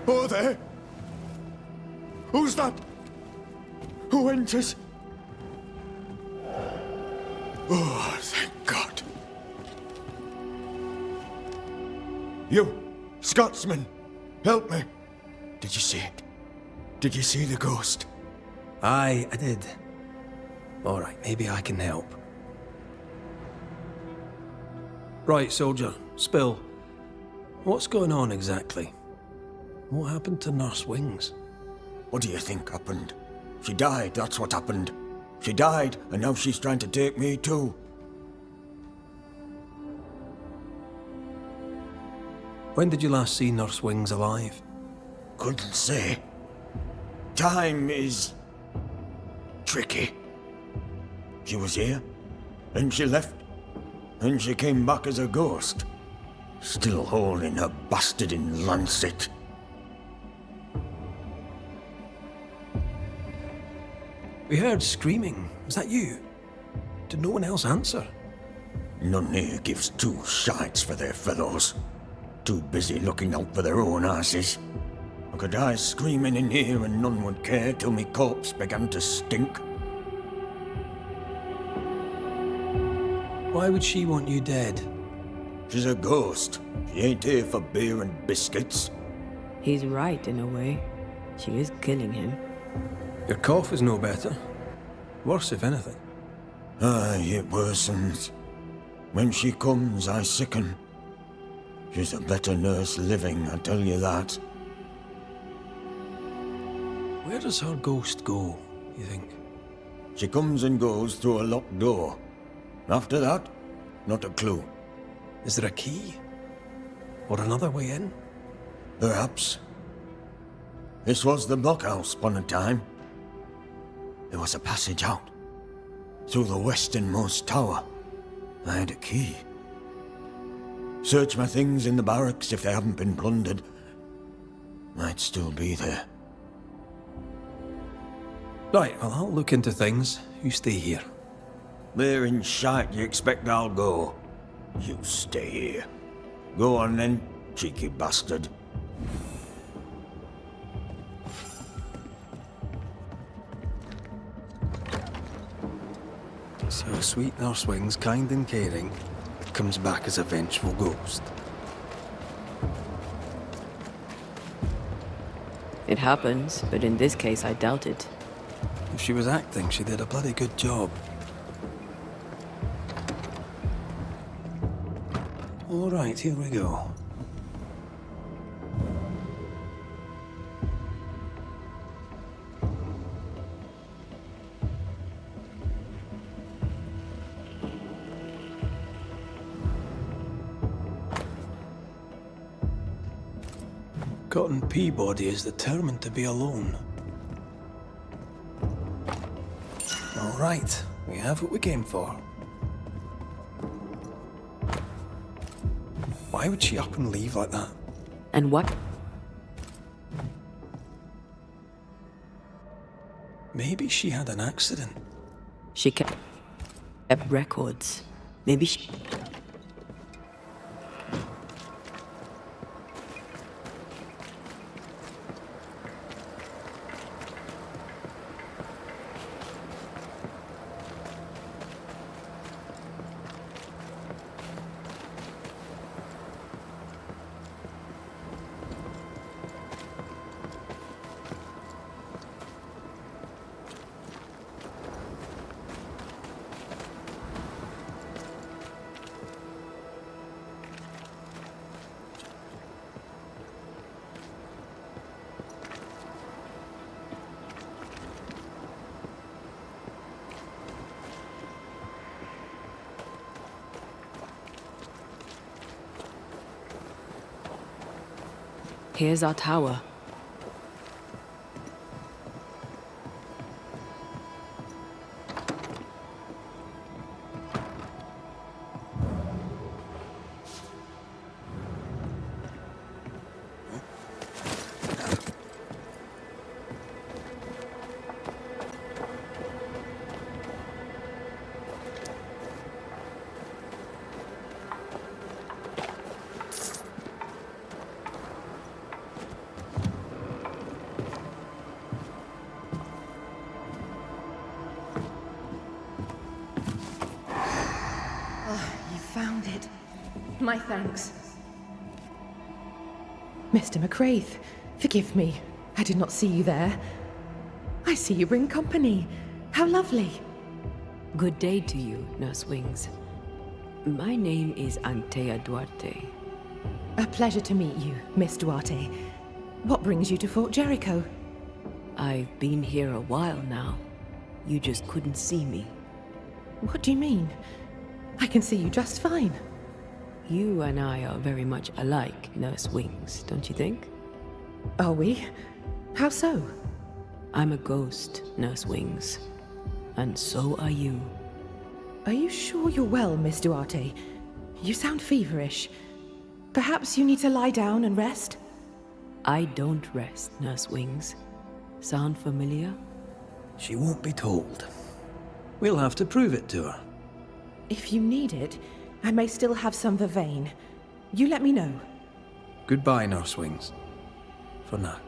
Oh, there! Who's that? Who enters? Oh, thank God. You, Scotsman, help me. Did you see it? Did you see the ghost? Aye, I did. All right, maybe I can help. Right, soldier, spill. What's going on exactly? What happened to Nurse Wings? What do you think happened? She died, that's what happened. She died, and now she's trying to take me too. When did you last see Nurse Wings alive? Couldn't say. Time is tricky. She was here, then she left, then she came back as a ghost. Still holding her bastard in lancet. We heard screaming. Was that you? Did no one else answer? None here gives two shites for their fellows. Too busy looking out for their own asses. I could die screaming in here and none would care till me corpse began to stink. Why would she want you dead? She's a ghost. She ain't here for beer and biscuits. He's right in a way. She is killing him. Your cough is no better. Worse, if anything. Aye, it worsens. When she comes, I sicken. She's a better nurse living, I tell you that. Where does her ghost go, you think? She comes and goes through a locked door. After that, not a clue. Is there a key? Or another way in? Perhaps. This was the blockhouse upon a time. There was a passage out. Through the westernmost tower. I had a key. Search my things in the barracks if they haven't been plundered. Might still be there. Right, well, I'll look into things. You stay here. Where in shite you expect I'll go? You stay here. Go on then, cheeky bastard. So sweet Nurse Wings, kind and caring, comes back as a vengeful ghost. It happens, but in this case I doubt it. If she was acting, she did a bloody good job. All right, here we go. Cotton Peabody is determined to be alone. All right, we have what we came for. Why would she up and leave like that? And what? Maybe she had an accident. She kept records. Maybe she... Here's our tower. My thanks. Mr. McCraith, forgive me. I did not see you there. I see you bring company. How lovely. Good day to you, Nurse Wings. My name is Antea Duarte. A pleasure to meet you, Miss Duarte. What brings you to Fort Jericho? I've been here a while now. You just couldn't see me. What do you mean? I can see you just fine. You and I are very much alike, Nurse Wings, don't you think? Are we? How so? I'm a ghost, Nurse Wings. And so are you. Are you sure you're well, Miss Duarte? You sound feverish. Perhaps you need to lie down and rest? I don't rest, Nurse Wings. Sound familiar? She won't be told. We'll have to prove it to her. If you need it, I may still have some vervain. You let me know. Goodbye, Nurse Wings. For now.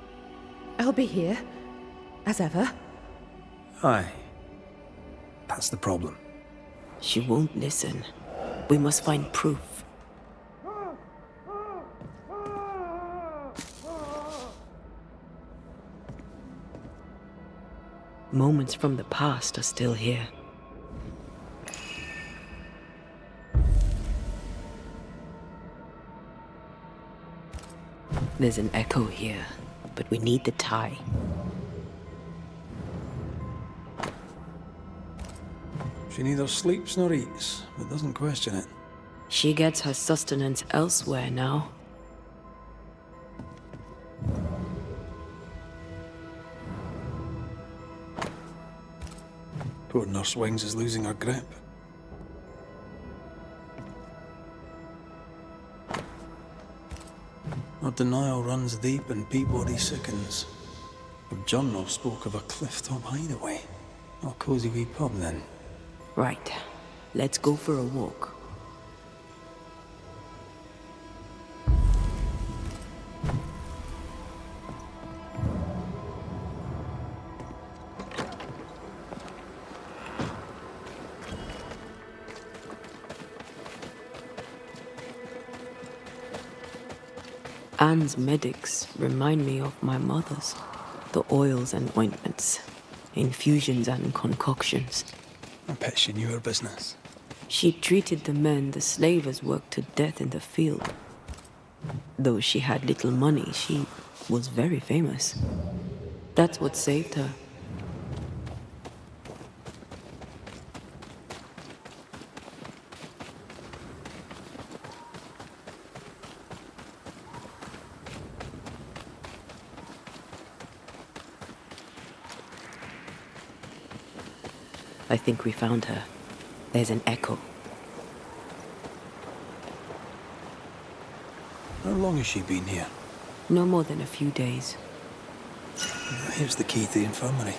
I'll be here, as ever. Aye. That's the problem. She won't listen. We must find proof. Moments from the past are still here. There's an echo here, but we need the tie. She neither sleeps nor eats, but doesn't question it. She gets her sustenance elsewhere now. Poor Nurse Wings is losing her grip. Her denial runs deep and Peabody sickens. Her journal spoke of a clifftop hideaway. A cozy wee pub then. Right. Let's go for a walk. Anne's medics remind me of my mother's. The oils and ointments, infusions and concoctions. I bet she knew her business. She treated the men the slavers worked to death in the field. Though she had little money, she was very famous. That's what saved her. I think we found her. There's an echo. How long has she been here? No more than a few days. Here's the key to the infirmary.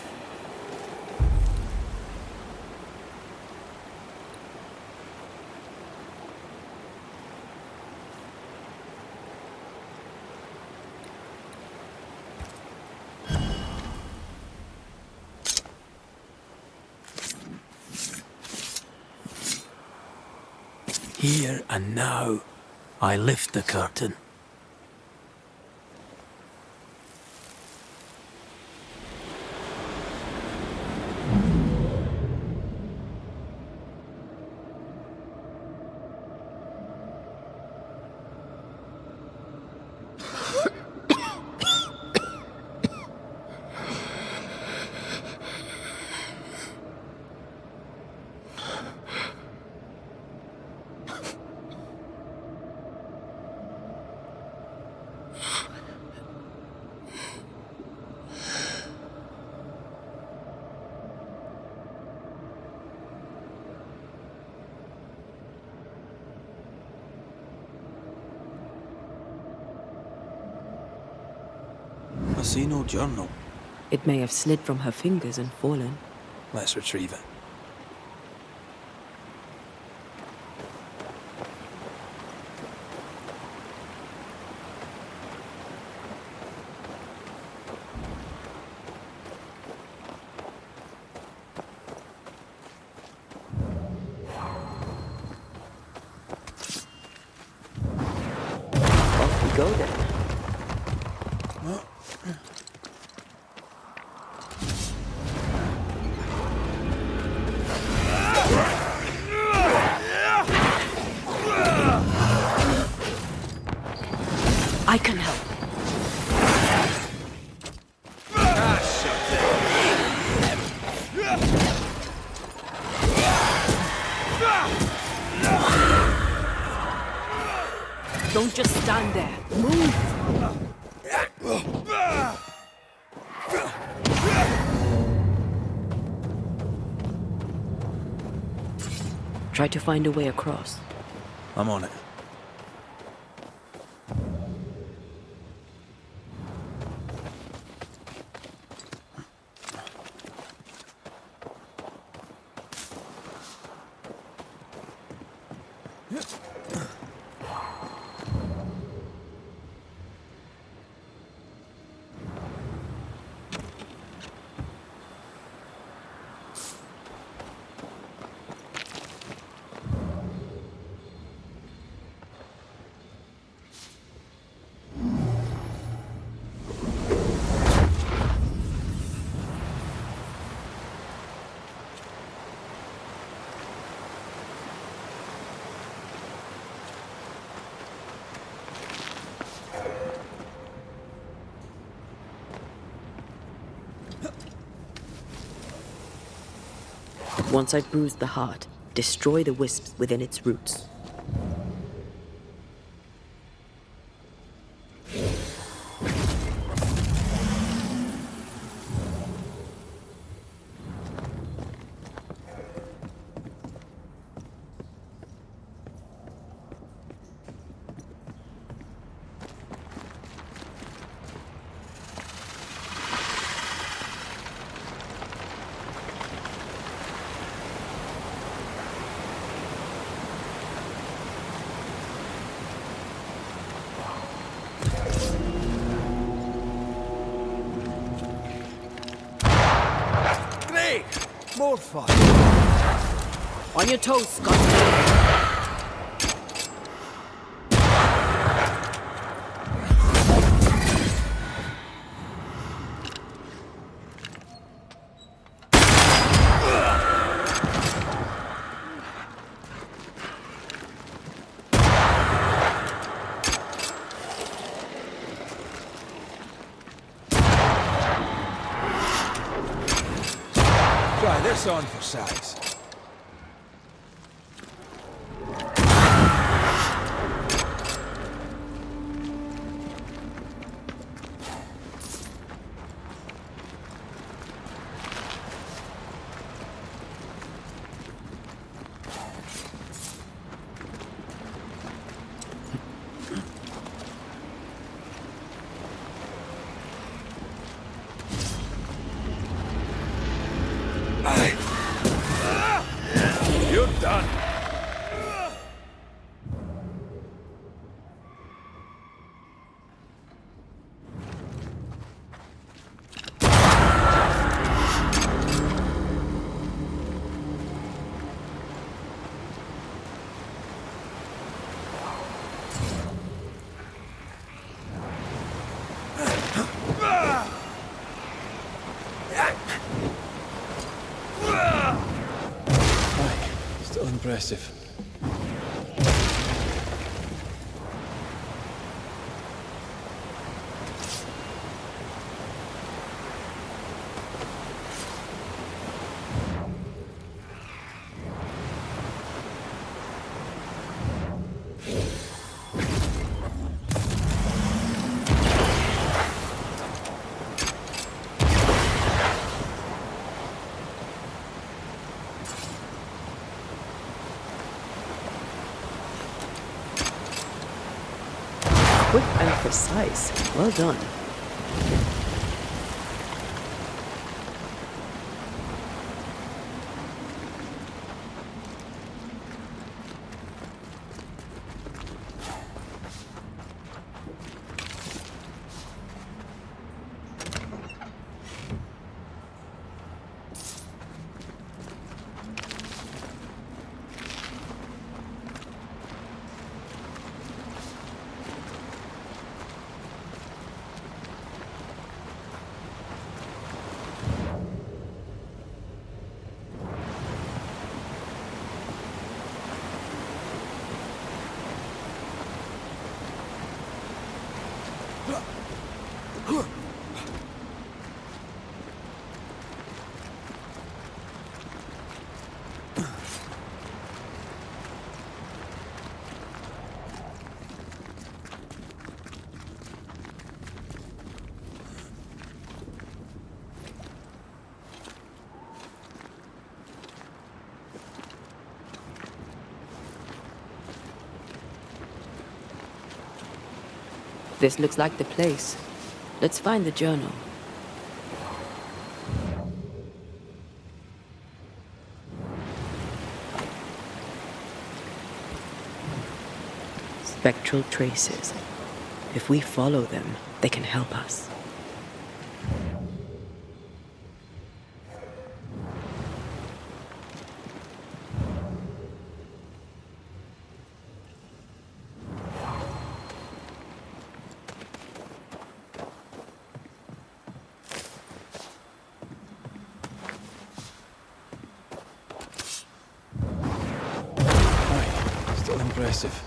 Here and now, I lift the curtain. I see no journal. It may have slid from her fingers and fallen. Let's retrieve it. go then. I can help. Don't just stand there. Move! Try to find a way across. I'm on it. Once I've bruised the heart, destroy the wisps within its roots. More fun. On your toes, Scott. Try this on for size. You're done. Still impressive. Quick and precise. Well done. This looks like the place. Let's find the journal. Spectral traces. If we follow them, they can help us. Still impressive.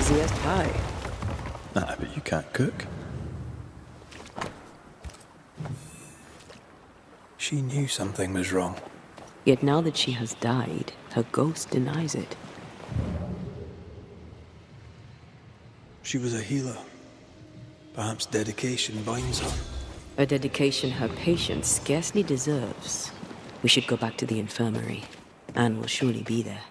Easiest pie. Nah, but you can't cook. She knew something was wrong. Yet now that she has died, her ghost denies it. She was a healer. Perhaps dedication binds her. A dedication her patient scarcely deserves. We should go back to the infirmary. Anne will surely be there.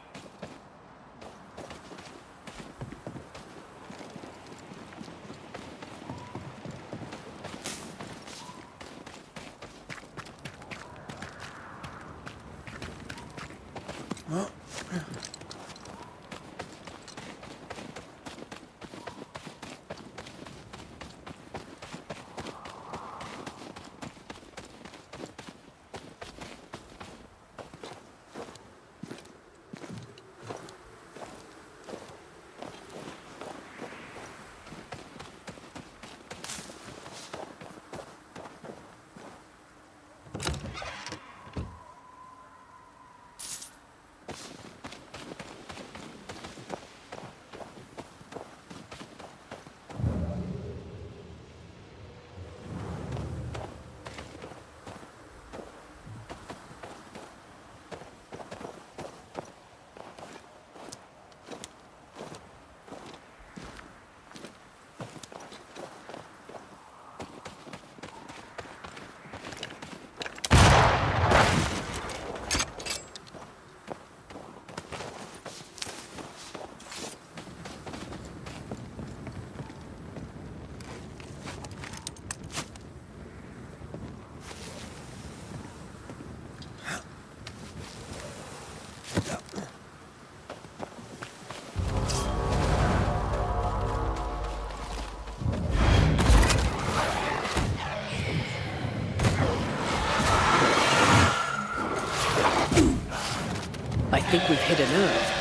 I think we've hit a nerve.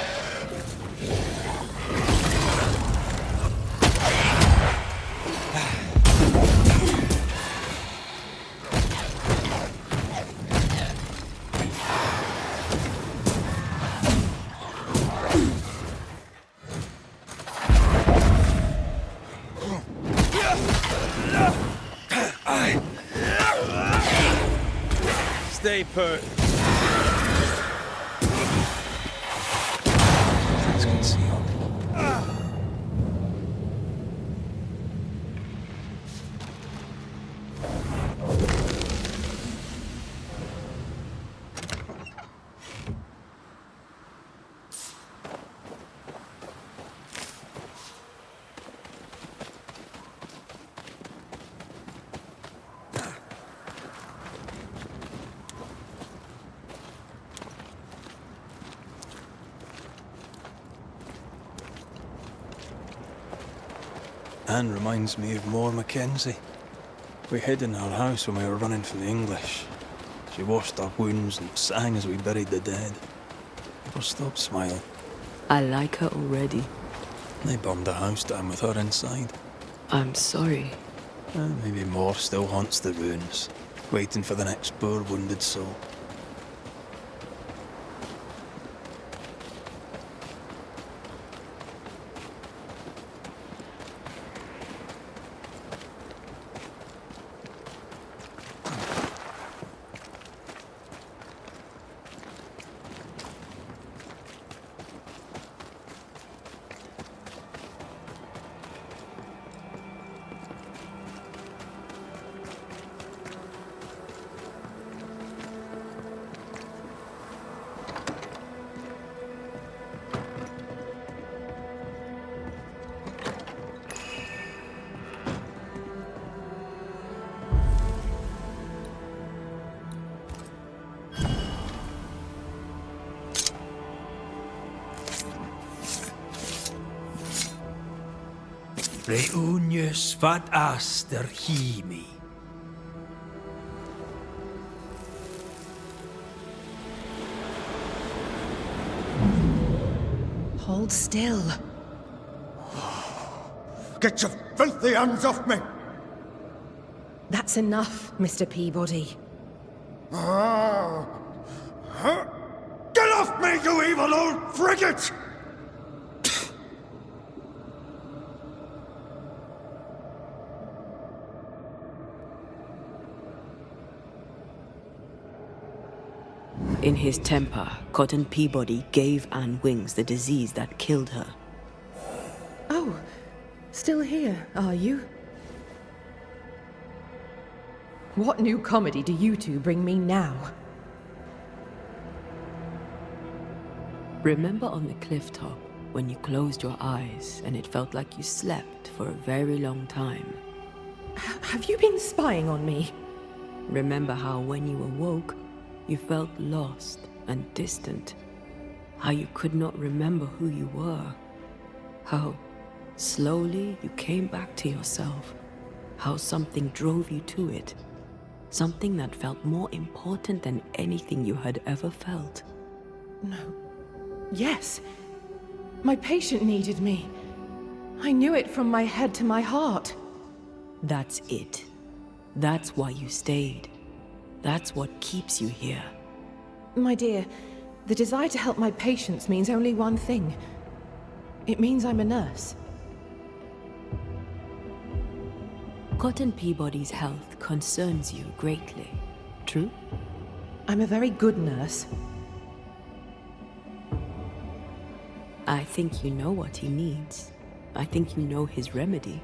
Stay put. is concealed. Anne reminds me of Moore Mackenzie. We hid in her house when we were running from the English. She washed our wounds and sang as we buried the dead. Never stopped smiling. I like her already. They burned the house down with her inside. I'm sorry. Maybe Moore still haunts the ruins, waiting for the next poor wounded soul. Reunius vat aster himi. Hold still. Get your filthy hands off me! That's enough, Mr. Peabody. Get off me, you evil old frigate! In his temper, Cotton Peabody gave Anne Wings the disease that killed her. Oh, still here, are you? What new comedy do you two bring me now? Remember on the cliff top when you closed your eyes and it felt like you slept for a very long time? Have you been spying on me? Remember how when you awoke, you felt lost and distant? How you could not remember who you were? How slowly you came back to yourself? How something drove you to it? Something that felt more important than anything you had ever felt? No. Yes. My patient needed me. I knew it from my head to my heart. That's it. That's why you stayed. That's what keeps you here. My dear, the desire to help my patients means only one thing. It means I'm a nurse. Cotton Peabody's health concerns you greatly, true? I'm a very good nurse. I think you know what he needs. I think you know his remedy.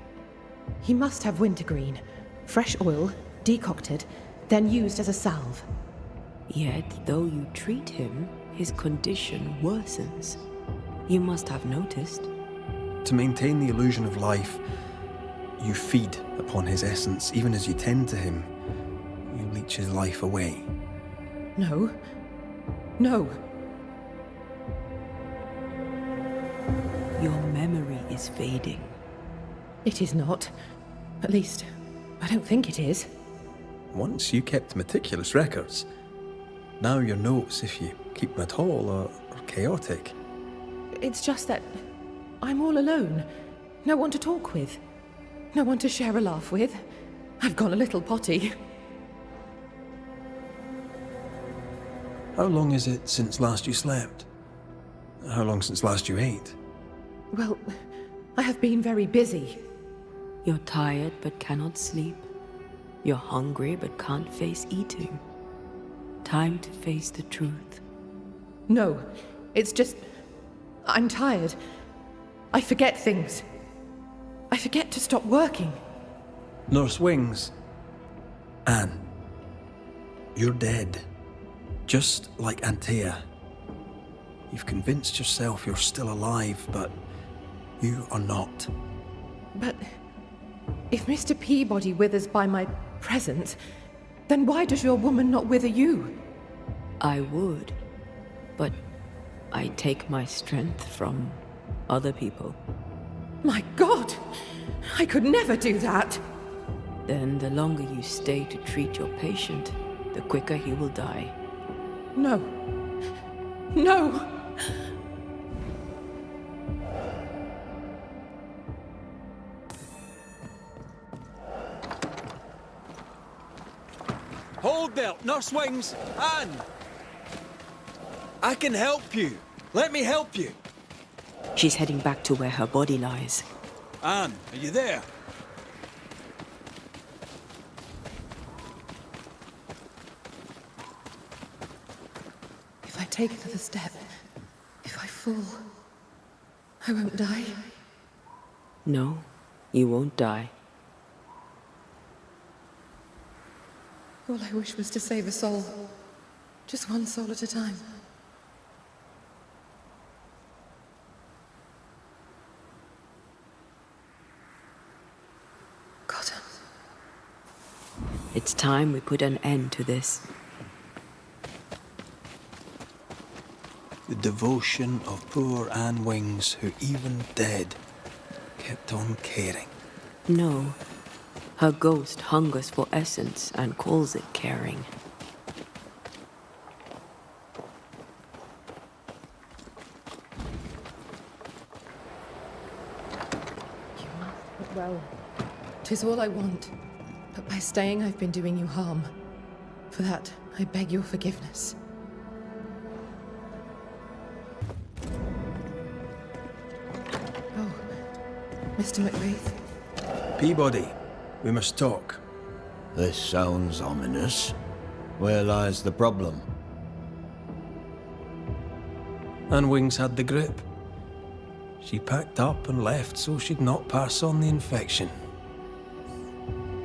He must have wintergreen. Fresh oil, decocted, then used as a salve. Yet, though you treat him, his condition worsens. You must have noticed. To maintain the illusion of life, you feed upon his essence. Even as you tend to him, you leech his life away. No. No. Your memory is fading. It is not. At least, I don't think it is. Once you kept meticulous records. Now your notes, if you keep them at all, are chaotic. It's just that I'm all alone. No one to talk with. No one to share a laugh with. I've gone a little potty. How long is it since last you slept? How long since last you ate? Well, I have been very busy. You're tired but cannot sleep. You're hungry but can't face eating. Time to face the truth. No, it's just... I'm tired. I forget things. I forget to stop working. Nurse Wings. Anne. You're dead. Just like Antea. You've convinced yourself you're still alive, but you are not. But if Mr. Peabody withers by my presence, then why does your woman not wither you? I would, but I take my strength from other people. My God! I could never do that! Then the longer you stay to treat your patient, the quicker he will die. No. No! Hold there, Nurse Wings! Anne! I can help you. Let me help you. She's heading back to where her body lies. Anne, are you there? If I take another step, if I fall, I won't die. No, you won't die. All I wish was to save a soul. Just one soul at a time. Cotton. It's time we put an end to this. The devotion of poor Anne Wings, who even dead, kept on caring. No. Her ghost hungers for essence and calls it caring. You must get well. 'Tis all I want. But by staying, I've been doing you harm. For that, I beg your forgiveness. Oh, Mr. McWraith. Peabody, we must talk. This sounds ominous. Where lies the problem? Anne Wings had the grip. She packed up and left so she'd not pass on the infection.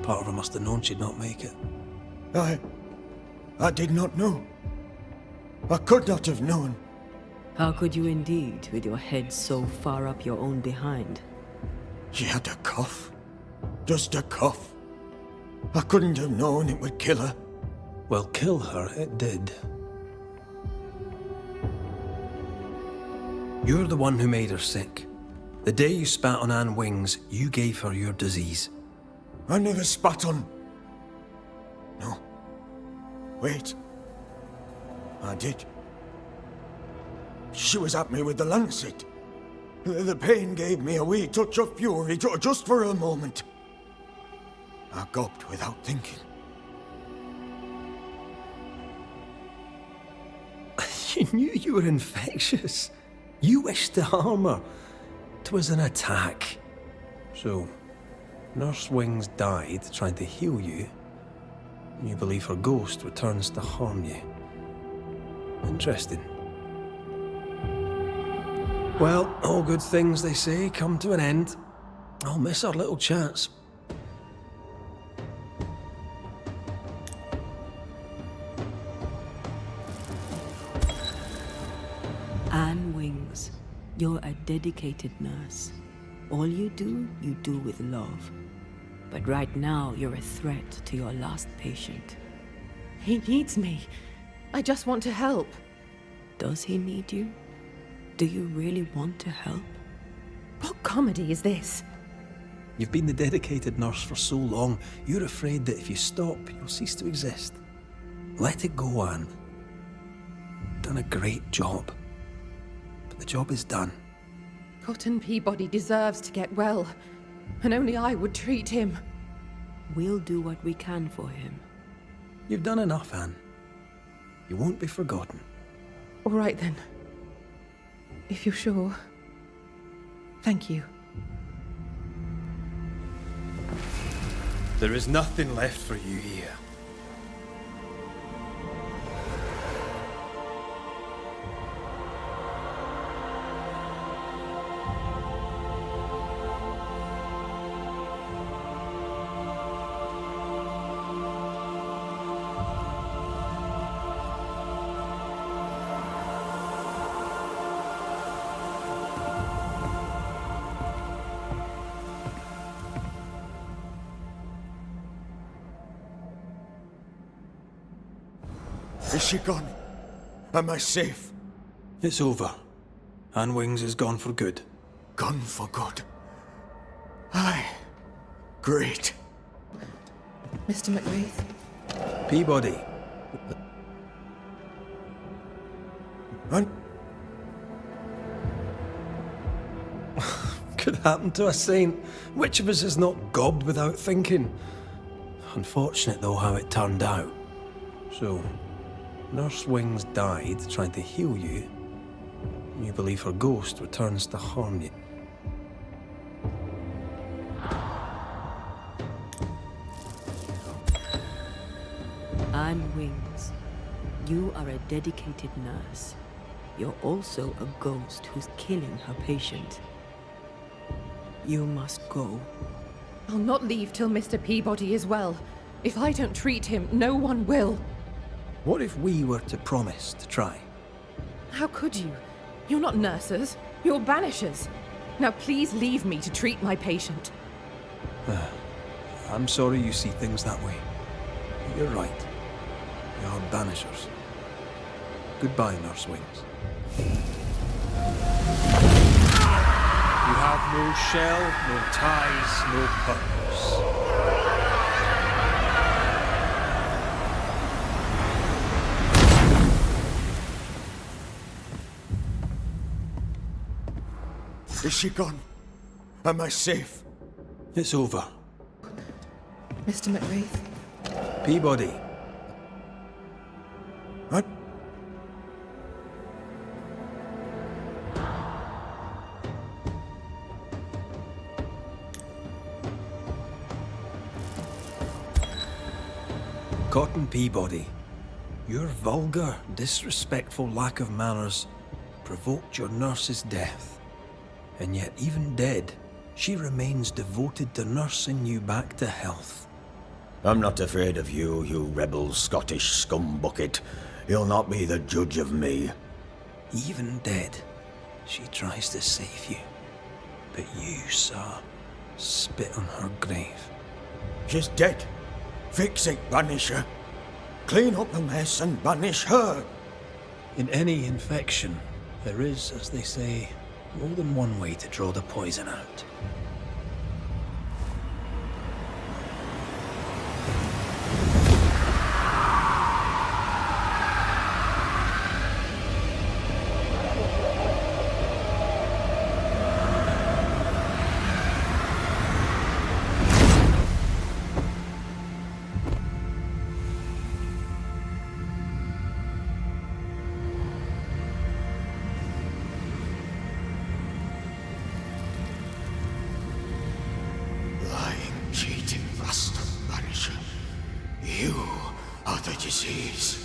Part of her must have known she'd not make it. I did not know. I could not have known. How could you indeed, with your head so far up your own behind? She had a cough. Just a cough. I couldn't have known it would kill her. Well, kill her it did. You're the one who made her sick. The day you spat on Anne Wings, you gave her your disease. I never spat on. No. Wait. I did. She was at me with the lancet. The pain gave me a wee touch of fury just for a moment. I gulped without thinking. You knew you were infectious. You wished to harm her. 'Twas an attack. So, Nurse Wings died trying to heal you, and you believe her ghost returns to harm you. Interesting. Well, all good things, they say, come to an end. I'll miss our little chats. Anne Wings, you're a dedicated nurse. All you do with love. But right now, you're a threat to your last patient. He needs me. I just want to help. Does he need you? Do you really want to help? What comedy is this? You've been the dedicated nurse for so long, you're afraid that if you stop, you'll cease to exist. Let it go, Anne. You've done a great job. But the job is done. Cotton Peabody deserves to get well, and only I would treat him. We'll do what we can for him. You've done enough, Anne. You won't be forgotten. All right then. If you're sure. Thank you. There is nothing left for you here. Is she gone? Am I safe? It's over. Anne Wings is gone for good. Gone for good. Aye. Great. Mr. McWraith? Peabody. And Could happen to a saint. Which of us is not gobbed without thinking? Unfortunate, though, how it turned out. So, Nurse Wings died trying to heal you. You believe her ghost returns to harm you. Anne Wings, you are a dedicated nurse. You're also a ghost who's killing her patient. You must go. I'll not leave till Mr. Peabody is well. If I don't treat him, no one will. What if we were to promise to try? How could you? You're not nurses. You're banishers. Now please leave me to treat my patient. I'm sorry you see things that way. You're right. We are banishers. Goodbye, Nurse Wings. You have no shell, no ties, no purpose. is she gone? Am I safe? It's over. Mr. McWraith? Peabody. What? Cotton Peabody, your vulgar, disrespectful lack of manners provoked your nurse's death. And yet, even dead, she remains devoted to nursing you back to health. I'm not afraid of you, you rebel Scottish scumbucket. You'll not be the judge of me. Even dead, she tries to save you. But you, sir, spit on her grave. She's dead. Fix it, Banisher. Clean up the mess and banish her. In any infection, there is, as they say, more than one way to draw the poison out. Lying, cheating bastard, Banisher. You are the disease.